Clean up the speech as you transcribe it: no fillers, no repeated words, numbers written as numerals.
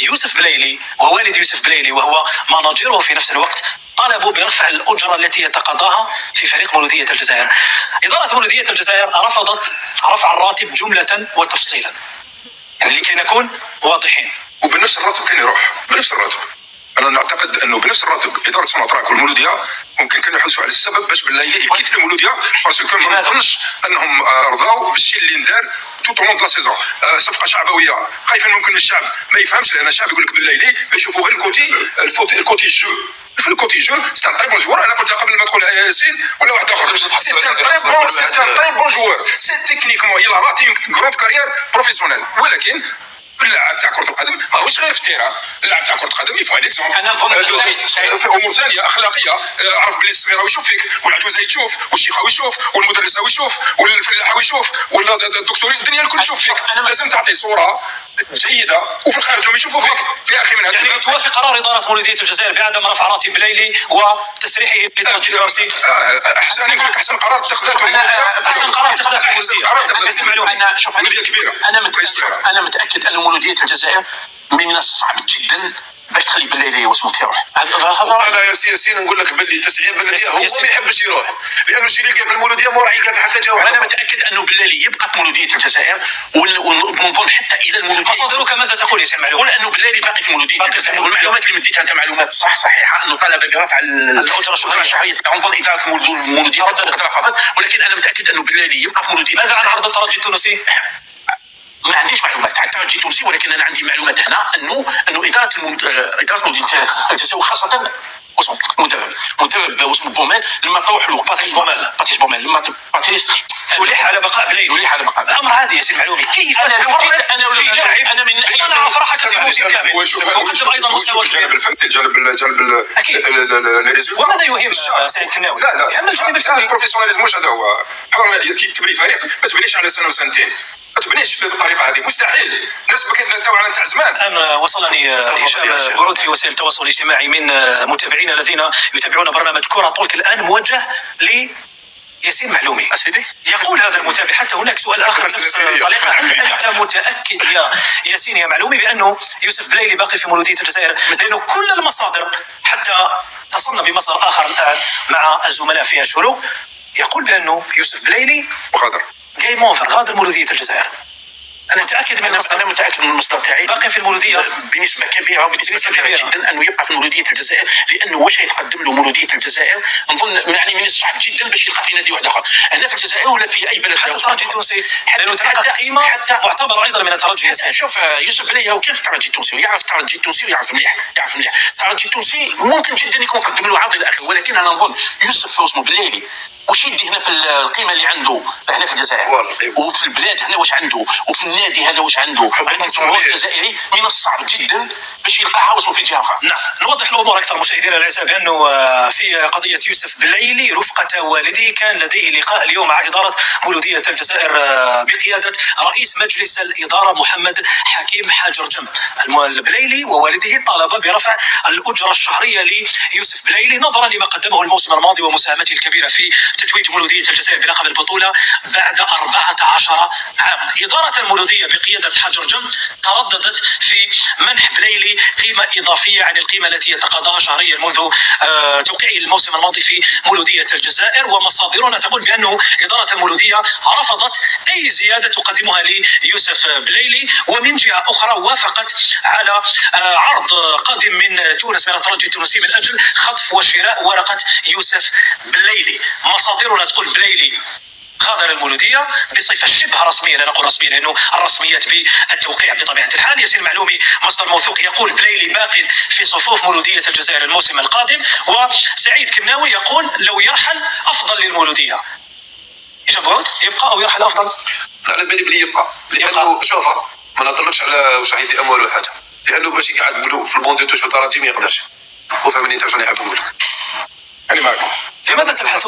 يوسف بلايلي ووالد يوسف بلايلي وهو مناجره في نفس الوقت طالبوا برفع الأجرة التي يتقاضاها في فريق مولودية الجزائر. إدارة مولودية الجزائر رفضت رفع الراتب جملة وتفصيلا، يعني لكي نكون واضحين. وبنفس الراتب كان يروح بنفس الراتب. انا نعتقد انه بنفس الراتب اداره سوناطراك والمولوديه ممكن كانوا يحلسوا على السبب باش بالليل يكيت في المولوديه، باسكو ما نظنش انهم رضاو بالشيء اللي ندار تو طون لا سيزون. صفقه شعبويه خايفين ممكن الشعب ما يفهمش، لان الشعب يقول لك بالليل يشوفوا غير الكوتي جو. في الكوتي جو سي ان تري بون جوار. انا قلتها قبل ما تقول ياسين ولا واحد اخر، سي ان تري بون جوار، سي تكنيكمون الى راتي غروند كارير بروفيسيونيل، ولكن اللاعب تاع كرة القدم ماهوش غير في التيران. اللاعب تاع كرة القدم يفوا ليكزومبل. انا نظن في امور ثانيه اخلاقيه، عرف بلي الصغيره يشوف فيك، والعجوزه يشوف، والشيخه يشوف، والمدرسه يشوف، والفلاحه يشوف، ولا الدكتور، الدنيا الكل تشوف فيك. لازم تعطي صوره جيده، وفي الخارج هم يشوفوا فيك. يا اخي من هذا يعني توافق قرار اداره مولوديه الجزائر بعدم رفع راتب بليلي وتسريحه للترجي التونسي؟ احسن نقول لك احسن قرار اتخذته احسن قرار اتخذته المولوديه. انا شوف مولوديه كبيره. انا متاكد ان مولوديه الجزائر من الصعب جدا باش تخلي بالليل واسمه تروح. انا ياسين نقول لك باللي 90% هو ما يحبش يروح، لانه الشيء اللي لقى في المولوديه ما راح يلقى في حتى جوه. انا متاكد انه بالليل يبقى في مولوديه الجزائر، ونظن حتى الى المولوديه. مصادرك ماذا تقول ياسين معلوم؟ يقول انه بالليل باقي في مولوديه الجزائر، والمعلومات اللي مديتها انت معلومات صحيحه، انه طلب برفع الاجره الشهريه. نظن اداره المولوديه رفضت، ولكن انا متاكد انه بالليل يبقى في مولوديه. ماذا عن عرض الترجي التونسي؟ ما عنديش معلومات على الترجي التونسي، ولكن انا عندي معلومات هنا انه اداره مولوديه الجزائر، وخاصه مدرب واسمه بومال، لما تروح له باتريس بومال لما باتريس يلح على بقاء بليلي. الامر عادي ياسين معلومي. كيف انا في لاعب من صنع فرحه في موسم كامل وقدم ايضا مستوى الجانب الفني، جانب اكيد. وماذا يهم سعيد كناوي؟ يهم الجانب الفني. البروفيسيوناليزم واش هذا هو. كي تبني فريق ما تبنيش على سنه وسنتين، ما تبنيش بالطريقه هذه، مستحيل. الناس توعى نتاع زمان. الان وصلني هشام بعود في وسائل التواصل الاجتماعي من متابعينا الذين يتابعون برنامج كرة طولك الان موجه ل ياسين معلومي. يقول هذا المتابع، حتى هناك سؤال اخر نفس الطريقه، هل انت متاكد يا ياسين يا معلومي بانه يوسف بلايلي باقي في مولوديه الجزائر؟ لانه كل المصادر حتى اتصلنا بمصدر اخر الان مع الزملاء في الشروق يقول بانه يوسف بلايلي غادر مولوديه الجزائر. انا متاكد من المصدر تاعي باقي في المولوديه بنسبه كبيره جدا انه يبقى في مولوديه الجزائر، لانه واش يتقدم له مولوديه الجزائر نظن يعني من الصعب جدا باش يلقى في نادي واحد اخر هنا في الجزائر ولا في اي بلد. حتى الترجي التونسي لانه تحقق قيمه معتبر ايضا من الترجي. شوف يوسف بلايلي هو كيف الترجي التونسي، ويعرف الترجي التونسي ويعرف مليح. الترجي التونسي ممكن جدا يكون قدم له عرض الى اخره، ولكن انا نظن يوسف اسمه بلايلي واش يدي هنا في القيمه اللي عنده هنا في الجزائر وفي البلاد هنا واش عنده، وفي النادي هذا واش عنده عند الجمهور الجزائري، من الصعب جدا باش يلقاها واسمه في جهه اخرى. نعم، نوضح الامور اكثر مشاهدينا الاعزاء بانه في قضيه يوسف بلايلي رفقه والده كان لديه لقاء اليوم مع اداره مولوديه الجزائر بقياده رئيس مجلس الاداره محمد حكيم حاجرجم. البلايلي ووالده طالب برفع الاجره الشهريه ليوسف بلايلي نظرا لما قدمه الموسم الماضي ومساهمته الكبيره في تتويج مولوديه الجزائر بلقب البطوله بعد 14 عاما. اداره المولوديه بقياده حاجرجم ترددت في منح بلايلي قيمه اضافيه عن القيمه التي يتقاضاها شهريا منذ توقيعه الموسم الماضي في مولوديه الجزائر، ومصادرنا تقول بانه اداره المولوديه رفضت اي زياده تقدمها ليوسف بلايلي، ومن جهه اخرى وافقت على عرض قادم من تونس من الترجي التونسي من اجل خطف وشراء ورقه يوسف بلايلي. مصادرنا تقول بلايلي غادر المولوديه بصفه شبه رسميه، لا نقول رسميه لانه الرسميات بالتوقيع بطبيعه الحال. ياسين معلومي مصدر موثوق يقول بلايلي باق في صفوف مولوديه الجزائر الموسم القادم، وسعيد كناوي يقول لو يرحل افضل للمولوديه. هشام بعود يبقى او يرحل افضل؟ لا على بالي بلي يبقى، لانه شوف ما نعتمدش على واش راح يدي اموال ولا حاجه، لانه باش يقعد بلو في البون دو توش في الترجي ما يقدرش. وفهمني انت واش راني حاب نقول لك. انا معكم. لماذا تبحث